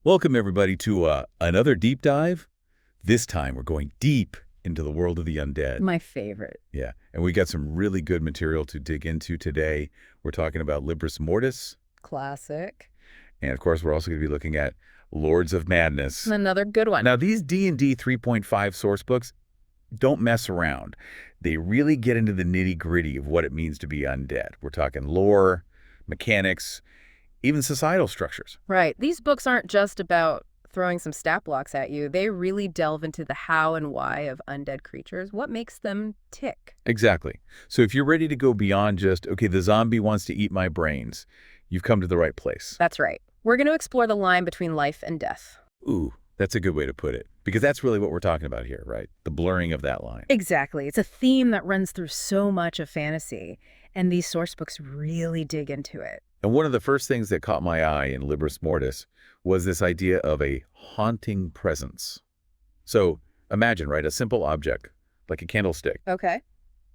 Welcome, everybody, to another deep dive. This time, we're going deep into the world of the undead. My favorite. Yeah, and we got some really good material to dig into today. We're talking about Libris Mortis, Classic. and of course, we're also going to be looking at Lords of Madness. Another good one. Now, these D&D 3.5 source books don't mess around. They really get into the nitty-gritty of what it means to be undead. We're talking lore, mechanics, even societal structures. Right. These books aren't just about throwing some stat blocks at you. They really delve into the how and why of undead creatures, what makes them tick. Exactly. So if you're ready to go beyond just, okay, the zombie wants to eat my brains, you've come to the right place. That's right. We're going to explore the line between life and death. Ooh, that's a good way to put it. Because that's really what we're talking about here, right? The blurring of that line. Exactly. It's a theme that runs through so much of fantasy, and these source books really dig into it. And one of the first things that caught my eye in Libris Mortis was this idea of a haunting presence. So imagine, right, a simple object, like a candlestick, Okay.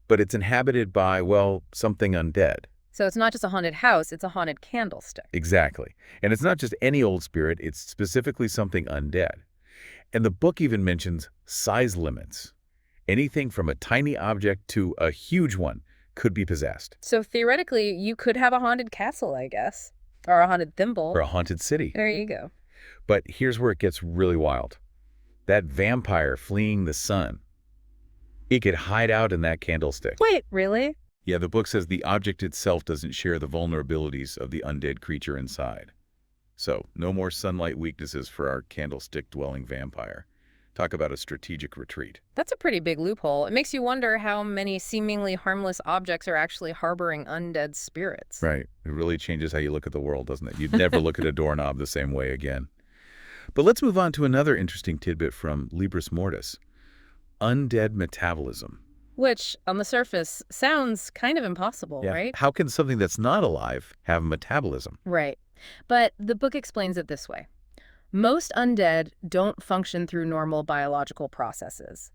but it's inhabited by, well, something undead. So it's not just a haunted house, it's a haunted candlestick. Exactly. And it's not just any old spirit, it's specifically something undead. And the book even mentions size limits. Anything from a tiny object to a huge one could be possessed. So theoretically, you could have a haunted castle, I guess. Or a haunted thimble. Or a haunted city. There you go. But here's where it gets really wild. That vampire fleeing the sun, it could hide out in that candlestick. Wait, really? Yeah, the book says the object itself doesn't share the vulnerabilities of the undead creature inside. So, no more sunlight weaknesses for our candlestick-dwelling vampire. Talk about a strategic retreat. That's a pretty big loophole. It makes you wonder how many seemingly harmless objects are actually harboring undead spirits. Right. It really changes how you look at the world, doesn't it? You'd never look at a doorknob the same way again. But let's move on to another interesting tidbit from Libris Mortis. Undead metabolism. Which, on the surface, sounds kind of impossible, right? How can something that's not alive have metabolism? Right. But the book explains it this way. Most undead don't function through normal biological processes.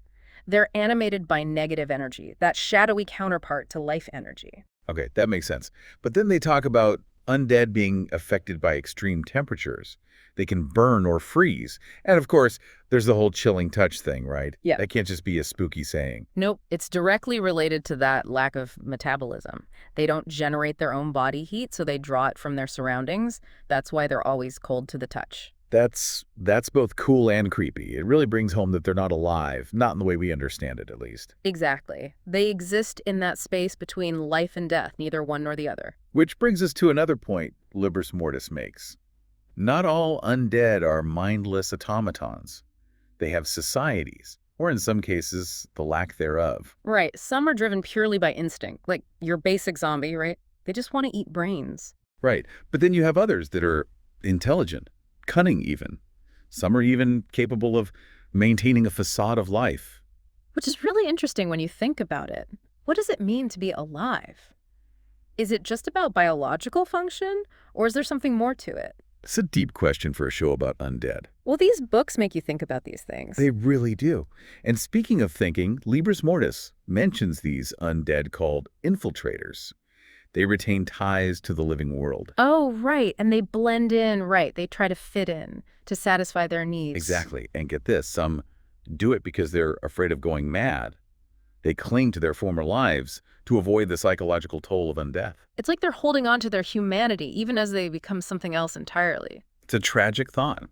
They're animated by negative energy, that shadowy counterpart to life energy. Okay, that makes sense. But then they talk about undead being affected by extreme temperatures. They can burn or freeze. And of course, there's the whole chilling touch thing, right? Yeah. That can't just be a spooky saying. Nope, it's directly related to that lack of metabolism. They don't generate their own body heat, so they draw it from their surroundings. That's why they're always cold to the touch. That's both cool and creepy. It really brings home that they're not alive, not in the way we understand it, at least. Exactly. They exist in that space between life and death, neither one nor the other. Which brings us to another point Libris Mortis makes. Not all undead are mindless automatons. They have societies, or in some cases, the lack thereof. Right. Some are driven purely by instinct, like your basic zombie, right? They just want to eat brains. Right. But then you have others that are intelligent, cunning even. Some are even capable of maintaining a facade of life. Which is really interesting when you think about it. What does it mean to be alive? Is it just about biological function, or is there something more to it? It's a deep question for a show about undead. Well, these books make you think about these things. They really do. And speaking of thinking, Libris Mortis mentions these undead called infiltrators. They retain ties to the living world. Oh, right. And they blend in, right. They try to fit in to satisfy their needs. Exactly. And get this, some do it because they're afraid of going mad. They cling to their former lives to avoid the psychological toll of undeath. It's like they're holding on to their humanity, even as they become something else entirely. It's a tragic thought.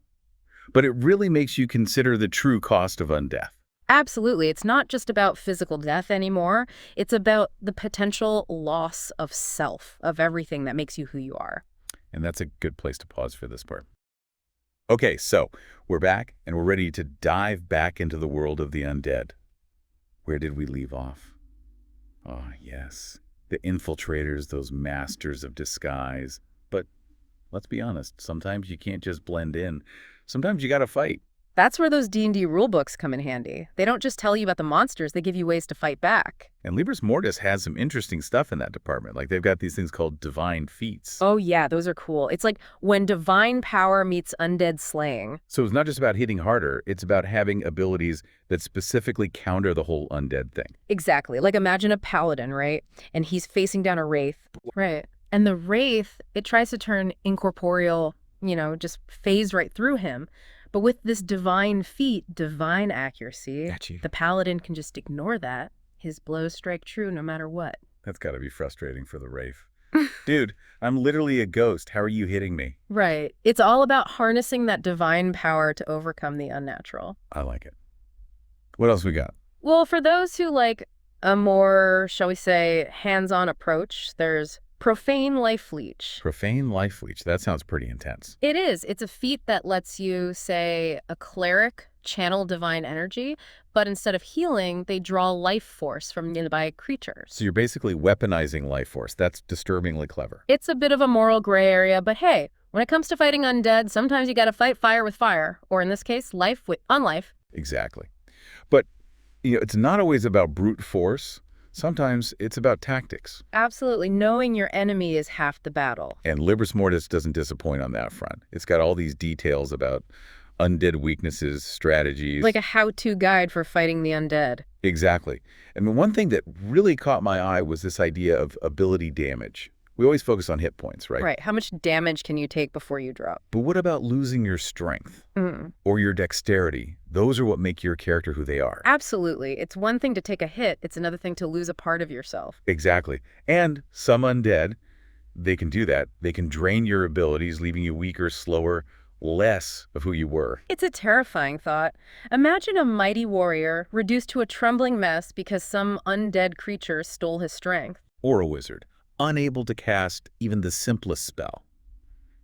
But it really makes you consider the true cost of undeath. Absolutely. It's not just about physical death anymore. It's about the potential loss of self, of everything that makes you who you are. And that's a good place to pause for this part. Okay, so we're back, and we're ready to dive back into the world of the undead. Where did we leave off? Oh, yes. The infiltrators, those masters of disguise. But let's be honest, sometimes you can't just blend in. Sometimes you gotta fight. That's where those D&D rulebooks come in handy. They don't just tell you about the monsters, they give you ways to fight back. And Libris Mortis has some interesting stuff in that department. Like they've got these things called divine feats. Oh yeah, those are cool. It's like when divine power meets undead slaying. So it's not just about hitting harder, it's about having abilities that specifically counter the whole undead thing. Exactly. Like imagine a paladin, right? And he's facing down a wraith. Right. And the wraith, it tries to turn incorporeal just phase right through him. But with this divine feat, divine accuracy, Got you. the paladin can just ignore that. His blows strike true no matter what. That's got to be frustrating for the Wraith. Dude, I'm literally a ghost. How are you hitting me? Right. It's all about harnessing that divine power to overcome the unnatural. I like it. What else we got? Well, for those who like a more, shall we say, hands-on approach, there's Profane Life Leech. Profane Life Leech. That sounds pretty intense. It is. It's a feat that lets you, say, a cleric channel divine energy, but instead of healing, they draw life force from nearby creatures. So you're basically weaponizing life force. That's disturbingly clever. It's a bit of a moral gray area, but hey, when it comes to fighting undead, sometimes you gotta fight fire with fire, or in this case, life with unlife. Exactly. But, it's not always about brute force. Sometimes it's about tactics. Absolutely. Knowing your enemy is half the battle. And Libris Mortis doesn't disappoint on that front. It's got all these details about undead weaknesses, strategies. Like a how-to guide for fighting the undead. Exactly. And the one thing that really caught my eye was this idea of ability damage. We always focus on hit points, right? Right. How much damage can you take before you drop? But what about losing your strength Mm. or your dexterity? Those are what make your character who they are. Absolutely. It's one thing to take a hit. It's another thing to lose a part of yourself. Exactly. And some undead, they can do that. They can drain your abilities, leaving you weaker, slower, less of who you were. It's a terrifying thought. Imagine a mighty warrior reduced to a trembling mess because some undead creature stole his strength. Or a wizard, unable to cast even the simplest spell.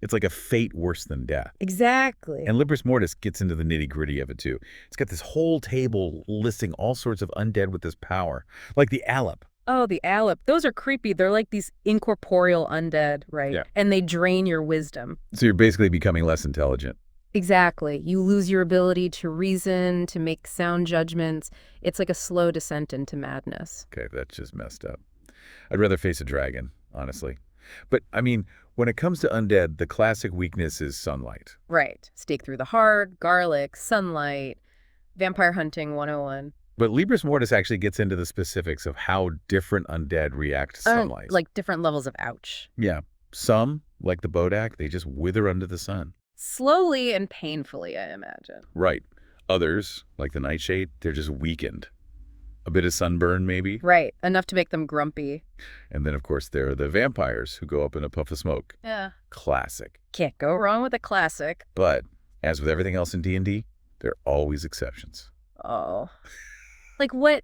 It's like a fate worse than death. Exactly. And Libris Mortis gets into the nitty-gritty of it, too. It's got this whole table listing all sorts of undead with this power, like the Alep. Oh, the Alep. Those are creepy. They're like these incorporeal undead, right? Yeah. And they drain your wisdom. So you're basically becoming less intelligent. Exactly. You lose your ability to reason, to make sound judgments. It's like a slow descent into madness. Okay, that's just messed up. I'd rather face a dragon, honestly. But, when it comes to undead, the classic weakness is sunlight. Right. Stake through the heart, garlic, sunlight, vampire hunting 101. But Libris Mortis actually gets into the specifics of how different undead react to sunlight. Like different levels of ouch. Yeah. Some, like the Bodak, they just wither under the sun. Slowly and painfully, I imagine. Right. Others, like the Nightshade, they're just weakened. A bit of sunburn, maybe. Right. Enough to make them grumpy. And then, of course, there are the vampires who go up in a puff of smoke. Yeah. Classic. Can't go wrong with a classic. But, as with everything else in D&D, there are always exceptions. Oh. Like what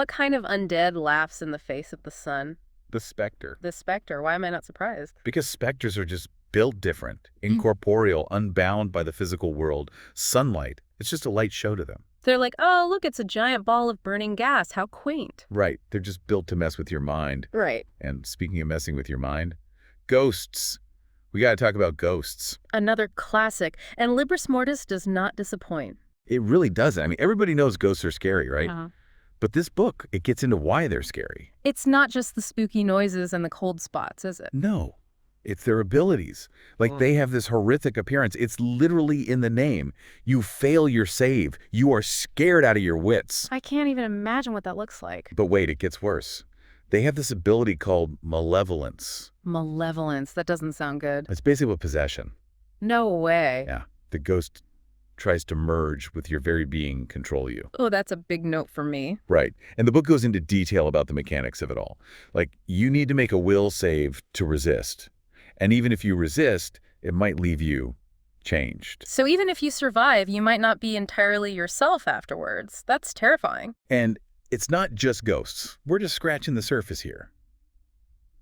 kind of undead laughs in the face of the sun? The Spectre. The Spectre. Why am I not surprised? Because specters are just built different, incorporeal, unbound by the physical world. Sunlight, it's just a light show to them. They're like, oh, look, it's a giant ball of burning gas. How quaint. Right. They're just built to mess with your mind. Right. And speaking of messing with your mind, ghosts. We got to talk about ghosts. Another classic. And Libris Mortis does not disappoint. It really doesn't. Everybody knows ghosts are scary, right? Uh-huh. But this book, it gets into why they're scary. It's not just the spooky noises and the cold spots, is it? No. It's their abilities. Like, they have this horrific appearance. It's literally in the name. You fail your save. You are scared out of your wits. I can't even imagine what that looks like. But wait, it gets worse. They have this ability called malevolence. Malevolence. That doesn't sound good. It's basically a possession. No way. Yeah. The ghost tries to merge with your very being, control you. Oh, that's a big note for me. Right. And the book goes into detail about the mechanics of it all. Like, you need to make a will save to resist. And even if you resist, it might leave you changed. So even if you survive, you might not be entirely yourself afterwards. That's terrifying. And it's not just ghosts. We're just scratching the surface here.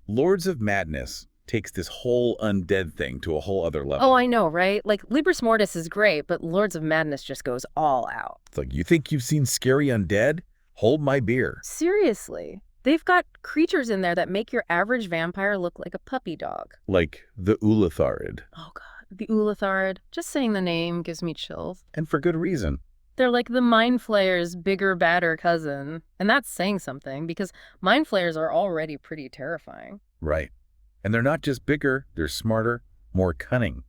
Lords of Madness takes this whole undead thing to a whole other level. Oh, I know, right? Like, Libris Mortis is great, but Lords of Madness just goes all out. It's like, you think you've seen scary undead? Hold my beer. Seriously. They've got creatures in there that make your average vampire look like a puppy dog. Like the Ulatharid. Oh, God. The Ulatharid. Just saying the name gives me chills. And for good reason. They're like the Mind Flayer's bigger, badder cousin. And that's saying something, because Mind Flayers are already pretty terrifying. Right. And they're not just bigger, they're smarter, more cunning.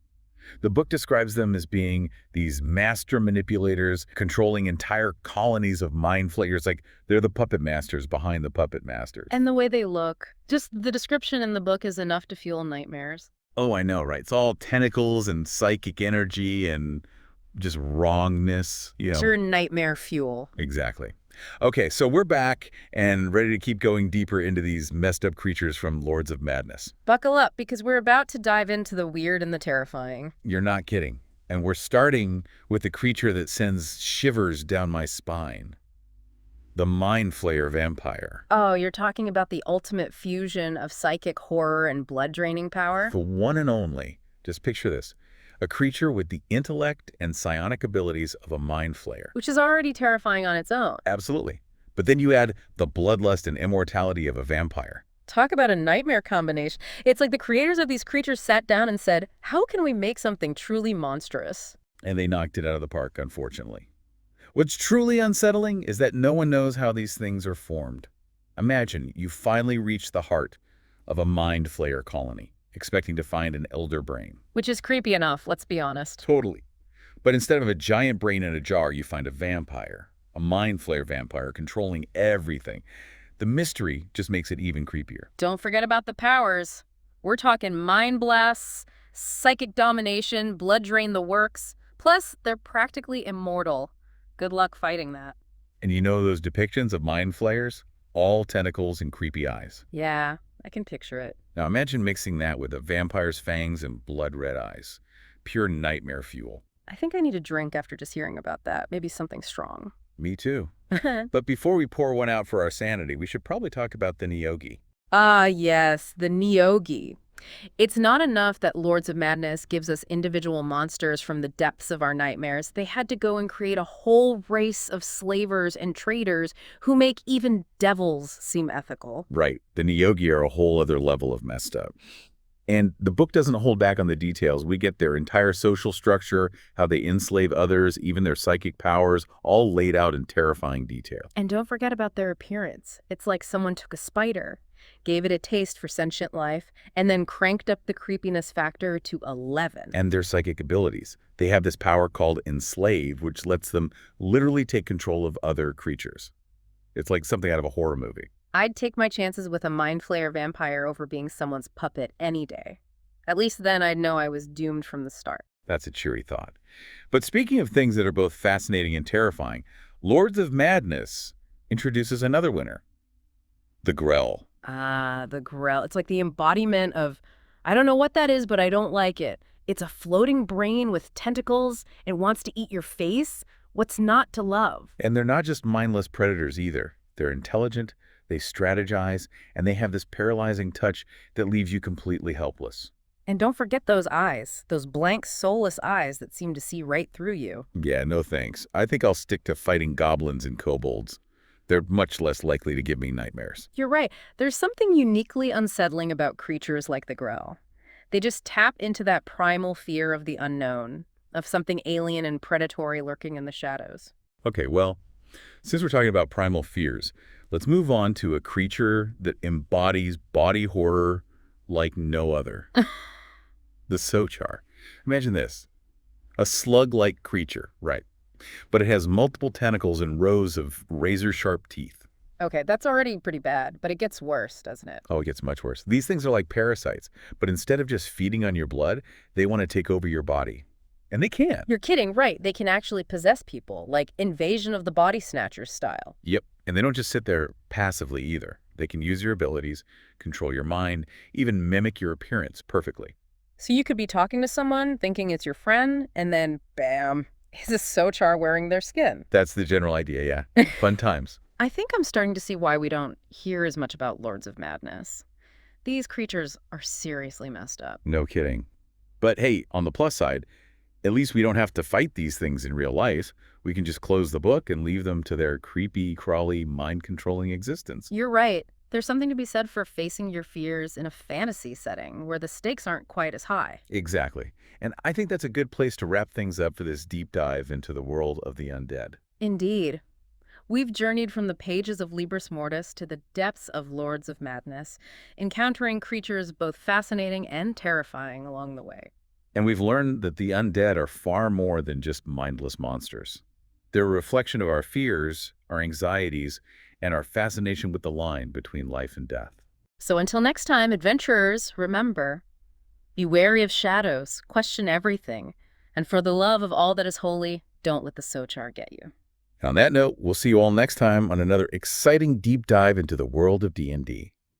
The book describes them as being these master manipulators controlling entire colonies of mind flayers. Like, they're the puppet masters behind the puppet masters. And the way they look, just the description in the book is enough to fuel nightmares. Oh, I know, right? It's all tentacles and psychic energy and just wrongness. Pure nightmare fuel. Exactly. Okay, so we're back and ready to keep going deeper into these messed up creatures from Lords of Madness. Buckle up, because we're about to dive into the weird and the terrifying. You're not kidding. And we're starting with the creature that sends shivers down my spine. The Mind Flayer Vampire. Oh, you're talking about the ultimate fusion of psychic horror and blood-draining power? The one and only. Just picture this. A creature with the intellect and psionic abilities of a Mind Flayer. Which is already terrifying on its own. Absolutely. But then you add the bloodlust and immortality of a vampire. Talk about a nightmare combination. It's like the creators of these creatures sat down and said, how can we make something truly monstrous? And they knocked it out of the park, unfortunately. What's truly unsettling is that no one knows how these things are formed. Imagine you finally reach the heart of a Mind Flayer colony, expecting to find an elder brain. Which is creepy enough, let's be honest. Totally. But instead of a giant brain in a jar, you find a vampire, a Mind Flayer vampire controlling everything. The mystery just makes it even creepier. Don't forget about the powers. We're talking mind blasts, psychic domination, blood drain the works. Plus, they're practically immortal. Good luck fighting that. And you know those depictions of Mind Flayers? All tentacles and creepy eyes. Yeah, I can picture it. Now imagine mixing that with a vampire's fangs and blood-red eyes. Pure nightmare fuel. I think I need a drink after just hearing about that. Maybe something strong. Me too. But before we pour one out for our sanity, we should probably talk about the Neogi. Ah, yes, the Neogi. It's not enough that Lords of Madness gives us individual monsters from the depths of our nightmares. They had to go and create a whole race of slavers and traders who make even devils seem ethical. Right. The Neogi are a whole other level of messed up. And the book doesn't hold back on the details. We get their entire social structure, how they enslave others, even their psychic powers, all laid out in terrifying detail. And don't forget about their appearance. It's like someone took a spider, gave it a taste for sentient life, and then cranked up the creepiness factor to 11. And their psychic abilities. They have this power called Enslave, which lets them literally take control of other creatures. It's like something out of a horror movie. I'd take my chances with a Mind Flayer vampire over being someone's puppet any day. At least then I'd know I was doomed from the start. That's a cheery thought. But speaking of things that are both fascinating and terrifying, Lords of Madness introduces another winner. The Grell. Ah, the Grell. It's like the embodiment of, I don't know what that is, but I don't like it. It's a floating brain with tentacles. It wants to eat your face. What's not to love? And they're not just mindless predators either. They're intelligent, they strategize, and they have this paralyzing touch that leaves you completely helpless. And don't forget those eyes, those blank, soulless eyes that seem to see right through you. Yeah, no thanks. I think I'll stick to fighting goblins and kobolds. They're much less likely to give me nightmares. You're right. There's something uniquely unsettling about creatures like the Grell. They just tap into that primal fear of the unknown, of something alien and predatory lurking in the shadows. Okay, well, since we're talking about primal fears, let's move on to a creature that embodies body horror like no other. The Xochar. Imagine this. A slug-like creature, right? But it has multiple tentacles and rows of razor-sharp teeth. Okay, that's already pretty bad, but it gets worse, doesn't it? Oh, it gets much worse. These things are like parasites, but instead of just feeding on your blood, they want to take over your body. And they can. You're kidding, right? They can actually possess people, like Invasion of the Body Snatchers style. Yep. And they don't just sit there passively either. They can use your abilities, control your mind, even mimic your appearance perfectly. So you could be talking to someone, thinking it's your friend, and then, bam, is a Xochar wearing their skin. That's the general idea, yeah. Fun times. I think I'm starting to see why we don't hear as much about Lords of Madness. These creatures are seriously messed up. No kidding. But hey, on the plus side, at least we don't have to fight these things in real life. We can just close the book and leave them to their creepy, crawly, mind-controlling existence. You're right. There's something to be said for facing your fears in a fantasy setting where the stakes aren't quite as high. Exactly. And I think that's a good place to wrap things up for this deep dive into the world of the undead. Indeed. We've journeyed from the pages of Libris Mortis to the depths of Lords of Madness, encountering creatures both fascinating and terrifying along the way. And we've learned that the undead are far more than just mindless monsters. They're a reflection of our fears, our anxieties, and our fascination with the line between life and death. So until next time, adventurers, remember, Be wary of shadows, question everything, and for the love of all that is holy, don't let the Sochar get you. On that note, we'll see you all next time on another exciting deep dive into the world of D&D.